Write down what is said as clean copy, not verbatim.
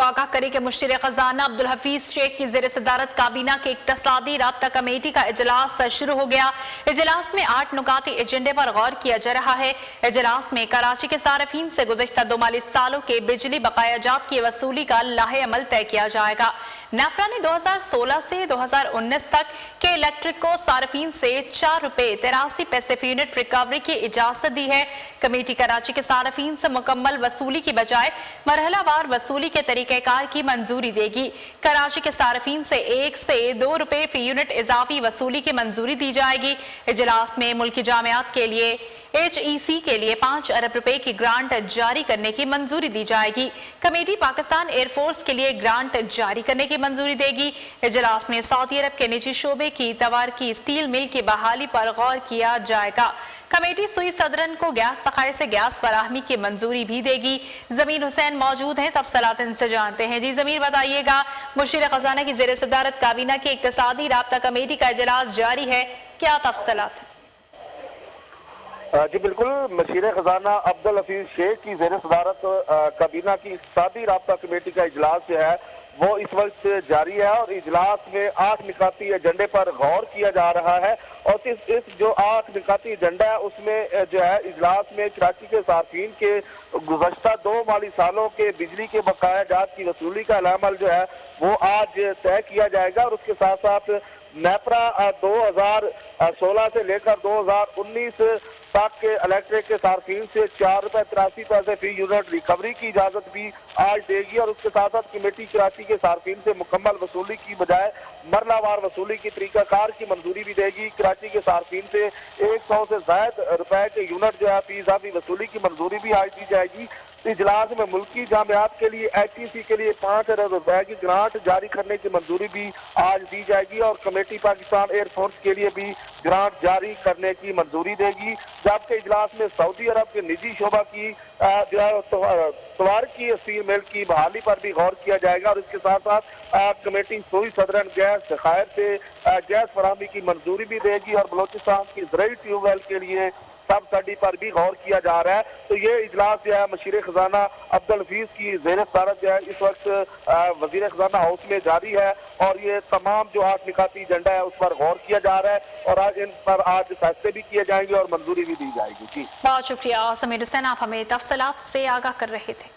आगाह करे कि मुश्तिर खजाना अब्दुल हफीज शेख की ज़ेर सदारत काबीना के इक्तसादी राब्ता कमेटी का इजलास शुरू हो गया। इजलास में 8 नुकाती एजेंडे पर गौर किया जा रहा है। इजलास में कराची के सार्फिन से गुज़श्ता 2 माली सालों के बिजली बकायाजात की वसूली का लाहे अमल तय किया जाएगा। नेपरा ने 2016 से 2019 तक के इलेक्ट्रिक को सार्फिन से ₹4.83 फी यूनिट रिकवरी की इजाजत दी है। कमेटी कराची के सार्फिन से मुकम्मल वसूली की बजाय मरहलावार वसूली के तरीक़ेकार की मंजूरी देगी। कराची के सार्फिन से ₹1 से ₹2 फी यूनिट इजाफी वसूली की मंजूरी दी जाएगी। इजलास में मुल्की जामियात के लिए HEC के लिए 5 अरब रुपए की ग्रांट जारी करने की मंजूरी दी जाएगी। कमेटी पाकिस्तान एयरफोर्स के लिए ग्रांट जारी करने की मंजूरी देगी। इजलास में सऊदी अरब के निजी शोबे की तवार की स्टील मिल की बहाली पर गौर किया जाएगा। कमेटी सुई सदरन को गैस सखाए से गैस फराहमी की मंजूरी भी देगी। जमीर हुसैन मौजूद हैं, तफसीलात इनसे जानते हैं। जी जमीर, बताइएगा, मुश्तिर खजाना की ज़ेर सदारत काबीना की इक्तसादी राब्ता कमेटी का इजलास जारी है, क्या तफसीलात है? जी बिल्कुल, मुश्तिर खजाना अब्दुल हफीज शेख की ज़ेर सदारत काबीना की इक्तसादी राब्ता कमेटी का इजलास जो है वो इस वक्त जारी है और इजलास में 8 निकाती एजेंडे पर गौर किया जा रहा है। और इस जो 8 निकाती एजेंडा है उसमें जो है इजलास में कराची के सार्फिन के गुज़श्ता 2 माली सालों के बिजली के बकायाजात की वसूली का अमल जो है वो आज तय किया जाएगा। और उसके साथ साथ नेपरा 2016 से लेकर 2019 तक के इलेक्ट्रिक के सार्फिन से ₹4.83 फी यूनिट रिकवरी की इजाजत भी आज देगी। और उसके साथ साथ कमेटी कराची के सार्फिन से मुकम्मल वसूली की बजाय मरलावार वसूली की तरीकाकार की मंजूरी भी देगी। कराची के सार्फिन से 100 से ज़ायद रुपए के यूनिट जो है फी इजाफी वसूली की मंजूरी भी आज दी जाएगी। इजलास में मुल्की जामियात के लिए HEC के लिए 5 अरब रुपए की ग्रांट जारी करने की मंजूरी भी आज दी जाएगी। और कमेटी पाकिस्तान एयरफोर्स के लिए भी ग्रांट जारी करने की मंजूरी देगी। जबकि इजलास में सऊदी अरब के निजी शोबा की जो है तवार की स्टील मिल की बहाली पर भी गौर किया जाएगा। और इसके साथ साथ कमेटी सुई सदरन गैस ज़खायर से गैस फराहमी की मंजूरी भी देगी। और बलोचिस्तान की ज़राई ट्यूबवेल के लिए सब्सिडी पर भी गौर किया जा रहा है। तो ये इजलास जो है मुश्तिर खजाना अब्दुल हफीज की ज़ेर सदारत जो है इस वक्त वज़ीर खजाना हाउस में जारी है। और ये तमाम जो 8 निकाती एजेंडा है उस पर गौर किया जा रहा है और आज इन पर आज फैसले भी किए जाएंगे और मंजूरी भी दी जाएगी। जी बहुत शुक्रिया समीर हुसैन, आप हमें तफसीलात से आगाह कर रहे थे।